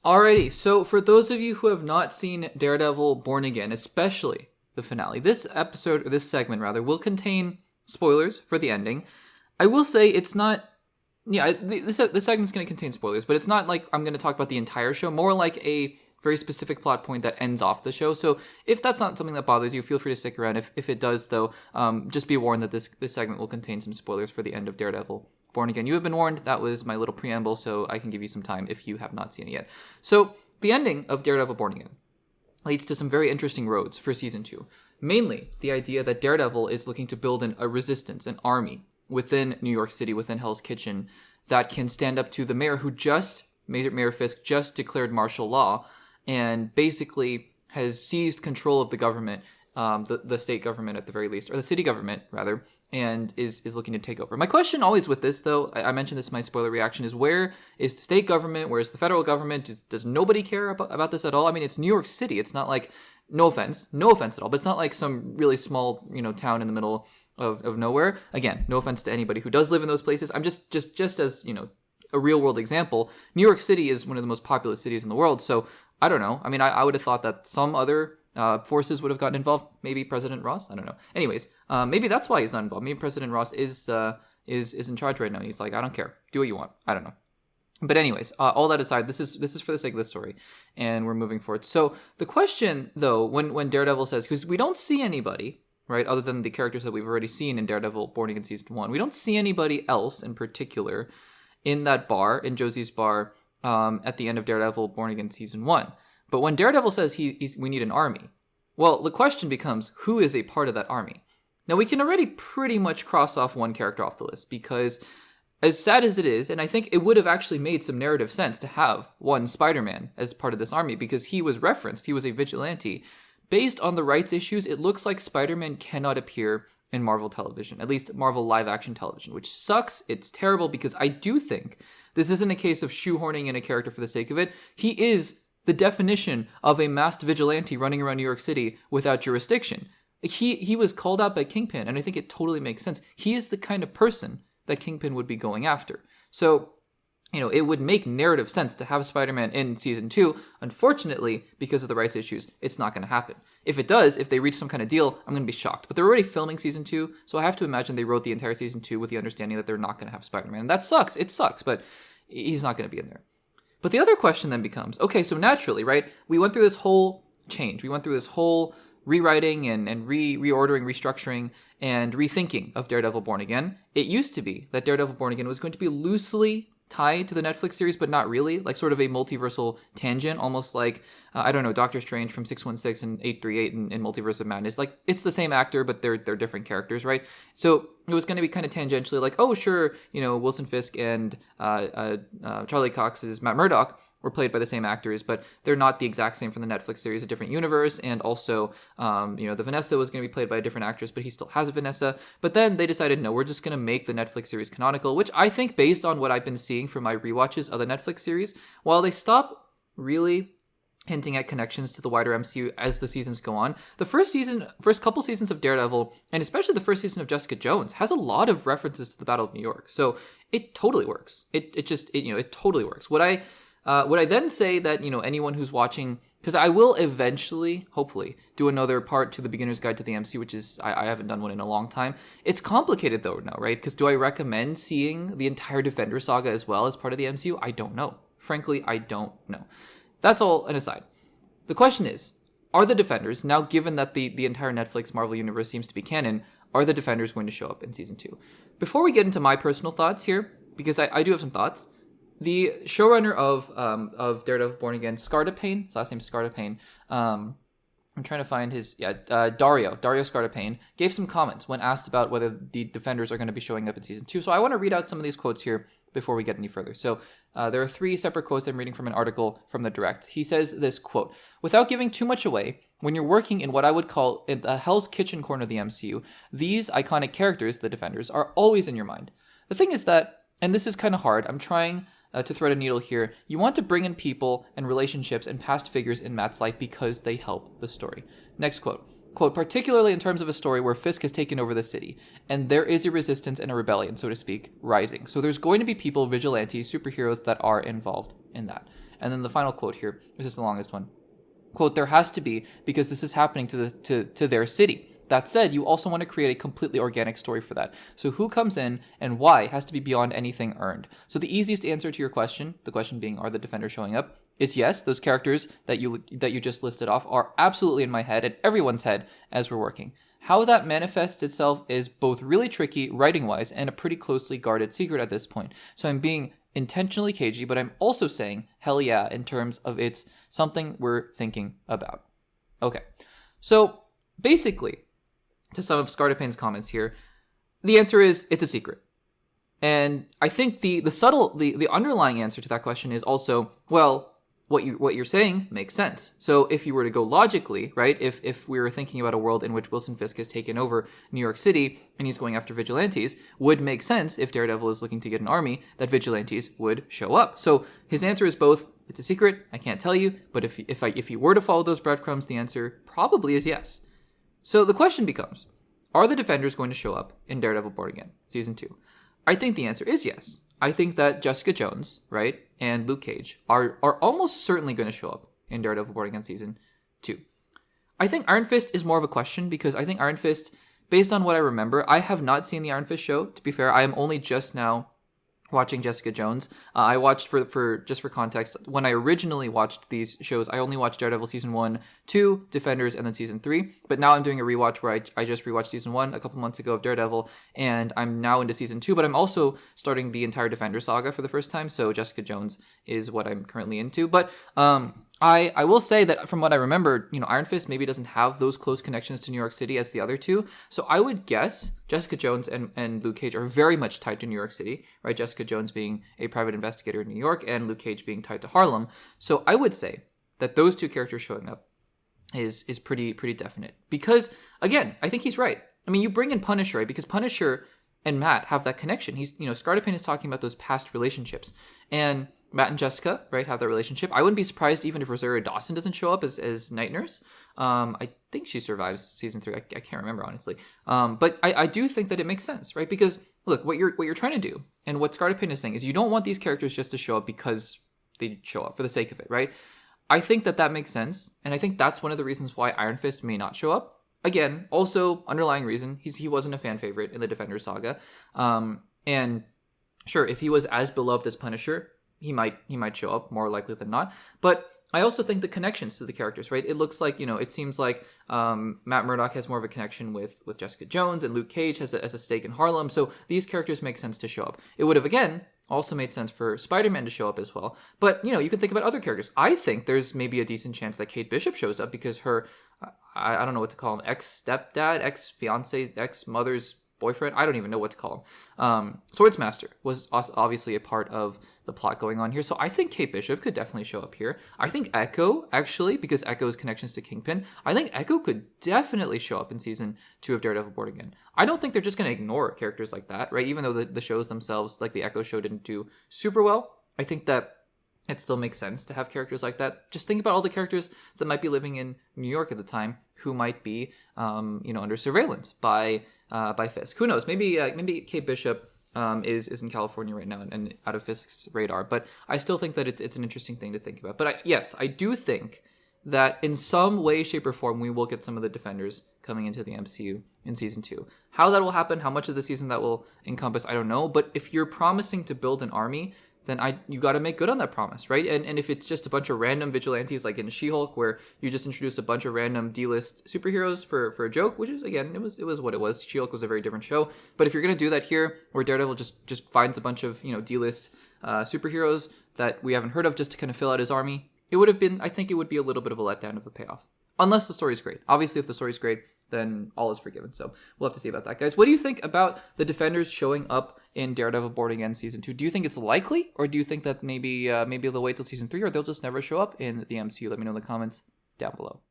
Alrighty, so for those of you who have not seen Daredevil Born Again, especially the finale, this episode, or this segment rather, will contain spoilers for the ending. I will say it's not, this segment's going to contain spoilers, but it's not like I'm going to talk about the entire show, more like a very specific plot point that ends off the show. So if that's not something that bothers you, feel free to stick around. If it does, though, just be warned that this segment will contain some spoilers for the end of Daredevil Born Again. You have been warned. That was my little preamble, so I can give you some time if you have not seen it yet. So the ending of Daredevil Born Again leads to some very interesting roads for Season 2. Mainly, the idea that Daredevil is looking to build a resistance, an army, within New York City, within Hell's Kitchen, that can stand up to the mayor who Mayor Fisk just declared martial law and basically has seized control of the government, the state government at the very least, or the city government, rather, and is looking to take over. My question always with this, though, I mentioned this in my spoiler reaction, is where is the state government? Where is the federal government? Does nobody care about this at all? I mean, it's New York City. It's not like, no offense at all, but it's not like some really small, town in the middle of nowhere. Again, no offense to anybody who does live in those places. I'm just as, a real world example. New York City is one of the most populous cities in the world. So I don't know. I mean, I would have thought that some other forces would have gotten involved. Maybe President Ross. I don't know. Anyways, maybe that's why he's not involved. Maybe President Ross is in charge right now. He's like, I don't care. Do what you want. I don't know. But anyways, all that aside, this is for the sake of the story, and we're moving forward. So the question, though, when Daredevil says, because we don't see anybody, right, other than the characters that we've already seen in Daredevil Born Again Season 1, we don't see anybody else in particular in that bar, in Josie's bar, at the end of Daredevil Born Again Season 1. But when Daredevil says we need an army, well, the question becomes, who is a part of that army? Now, we can already pretty much cross off one character off the list, because as sad as it is, and I think it would have actually made some narrative sense to have one Spider-Man as part of this army, because he was referenced, he was a vigilante. Based on the rights issues, it looks like Spider-Man cannot appear in Marvel television, at least Marvel live-action television, which sucks. It's terrible, because I do think this isn't a case of shoehorning in a character for the sake of it. He is the definition of a masked vigilante running around New York City without jurisdiction. He was called out by Kingpin, and I think it totally makes sense. He is the kind of person that Kingpin would be going after. So, it would make narrative sense to have Spider-Man in Season 2. Unfortunately, because of the rights issues, it's not going to happen. If it does, if they reach some kind of deal, I'm going to be shocked. But they're already filming Season 2, so I have to imagine they wrote the entire Season 2 with the understanding that they're not going to have Spider-Man. And that sucks. It sucks, but he's not going to be in there. But the other question then becomes, okay, so naturally, right, we went through this whole change. We went through this whole rewriting and reordering, restructuring, and rethinking of Daredevil Born Again. It used to be that Daredevil Born Again was going to be loosely tied to the Netflix series, but not really, like sort of a multiversal tangent, almost like, Doctor Strange from 616 and 838 in Multiverse of Madness. Like, it's the same actor, but they're different characters, right? So it was going to be kind of tangentially like, oh, sure, Wilson Fisk and Charlie Cox's Matt Murdock were played by the same actors, but they're not the exact same from the Netflix series, a different universe. And also, the Vanessa was going to be played by a different actress, but he still has a Vanessa. But then they decided, no, we're just going to make the Netflix series canonical, which I think, based on what I've been seeing from my rewatches of the Netflix series, while they stop really hinting at connections to the wider MCU as the seasons go on, the first couple seasons of Daredevil, and especially the first season of Jessica Jones, has a lot of references to the Battle of New York. So it totally works. It totally works. Would I then say that, anyone who's watching, because I will eventually, hopefully, do another part to the Beginner's Guide to the MCU, which is, I haven't done one in a long time. It's complicated though now, right? Because do I recommend seeing the entire Defender saga as well as part of the MCU? I don't know. Frankly, I don't know. That's all an aside. The question is, are the Defenders, now given that the entire Netflix Marvel universe seems to be canon, are the Defenders going to show up in Season 2? Before we get into my personal thoughts here, because I do have some thoughts, the showrunner of Daredevil Born Again, Scartapane, his last name is Scartapane, I'm trying to find his, Dario Scartapane, gave some comments when asked about whether the Defenders are going to be showing up in Season 2. So I want to read out some of these quotes here before we get any further. So there are 3 separate quotes I'm reading from an article from The Direct. He says this, quote, "Without giving too much away, when you're working in what I would call the Hell's Kitchen corner of the MCU, these iconic characters, the Defenders, are always in your mind. The thing is that, and this is kind of hard, I'm trying to thread a needle here, you want to bring in people and relationships and past figures in Matt's life because they help the story." Next quote, quote, particularly in terms of a story where Fisk has taken over the city, and there is a resistance and a rebellion, so to speak, rising. So there's going to be people, vigilantes, superheroes that are involved in that. And then the final quote here, this is the longest one. Quote, there has to be, because this is happening to their city. That said, you also want to create a completely organic story for that. So who comes in and why has to be beyond anything earned. So the easiest answer to your question, the question being, are the Defenders showing up? Is yes. Those characters that you just listed off are absolutely in my head and everyone's head as we're working. How that manifests itself is both really tricky writing-wise and a pretty closely guarded secret at this point. So I'm being intentionally cagey, but I'm also saying hell yeah in terms of it's something we're thinking about. Okay, so basically, to sum up Scartapane's comments here, the answer is it's a secret. And I think the underlying answer to that question is also, well, what you're saying makes sense. So if you were to go logically, right, if we were thinking about a world in which Wilson Fisk has taken over New York City and he's going after vigilantes, would make sense if Daredevil is looking to get an army that vigilantes would show up. So his answer is both, it's a secret, I can't tell you, but if you were to follow those breadcrumbs, the answer probably is yes. So the question becomes, are the Defenders going to show up in Daredevil Born Again, Season 2? I think the answer is yes. I think that Jessica Jones, right, and Luke Cage are almost certainly going to show up in Daredevil Born Again Season 2. I think Iron Fist is more of a question because I think Iron Fist, based on what I remember, I have not seen the Iron Fist show. To be fair, I am only just now watching Jessica Jones. I watched, for context, when I originally watched these shows, I only watched Daredevil Season 1, 2, Defenders, and then Season 3. But now I'm doing a rewatch where I just rewatched Season 1 a couple months ago of Daredevil, and I'm now into Season 2, but I'm also starting the entire Defender saga for the first time, so Jessica Jones is what I'm currently into. But I will say that from what I remember, Iron Fist maybe doesn't have those close connections to New York City as the other two. So I would guess Jessica Jones and Luke Cage are very much tied to New York City, right? Jessica Jones being a private investigator in New York and Luke Cage being tied to Harlem. So I would say that those two characters showing up is pretty definite. Because, again, I think he's right. I mean, you bring in Punisher, right? Because Punisher and Matt have that connection. He's, Scartapane is talking about those past relationships. And Matt and Jessica, right, have that relationship. I wouldn't be surprised even if Rosario Dawson doesn't show up as Night Nurse. I think she survives Season 3. I can't remember, honestly. But I do think that it makes sense, right? Because, look, what you're trying to do, and what Scartapane is saying, is you don't want these characters just to show up because they show up, for the sake of it, right? I think that makes sense, and I think that's one of the reasons why Iron Fist may not show up. Again, also, underlying reason, he wasn't a fan favorite in the Defender saga. And sure, if he was as beloved as Punisher, he might show up, more likely than not. But I also think the connections to the characters, right? It looks like, it seems like Matt Murdock has more of a connection with Jessica Jones, and Luke Cage has a stake in Harlem. So these characters make sense to show up. It would have, again, also made sense for Spider-Man to show up as well. But, you can think about other characters. I think there's maybe a decent chance that Kate Bishop shows up because her, I don't know what to call him, ex-stepdad, ex-fiance, ex-mother's boyfriend, I don't even know what to call him. Swordsmaster was obviously a part of the plot going on here, so I think Kate Bishop could definitely show up here. I think Echo, actually, because Echo's connections to Kingpin, I think Echo could definitely show up in Season 2 of Daredevil Born Again. I don't think they're just going to ignore characters like that, right? Even though the shows themselves, like the Echo show, didn't do super well, I think that it still makes sense to have characters like that. Just think about all the characters that might be living in New York at the time who might be, under surveillance by Fisk. Who knows? Maybe Kate Bishop is in California right now and out of Fisk's radar. But I still think that it's an interesting thing to think about. But yes, I do think that in some way, shape, or form, we will get some of the Defenders coming into the MCU in Season 2. How that will happen, how much of the season that will encompass, I don't know. But if you're promising to build an army, then you got to make good on that promise, right? And if it's just a bunch of random vigilantes like in She-Hulk, where you just introduced a bunch of random D-list superheroes for a joke, which is, again, it was what it was. She-Hulk was a very different show. But if you're going to do that here, where Daredevil just finds a bunch of, D-list superheroes that we haven't heard of just to kind of fill out his army, I think it would be a little bit of a letdown of a payoff. Unless the story's great. Obviously, if the story's great, then all is forgiven. So we'll have to see about that, guys. What do you think about the Defenders showing up in Daredevil Born Again Season 2? Do you think it's likely, or do you think that maybe they'll wait till Season 3, or they'll just never show up in the MCU? Let me know in the comments down below.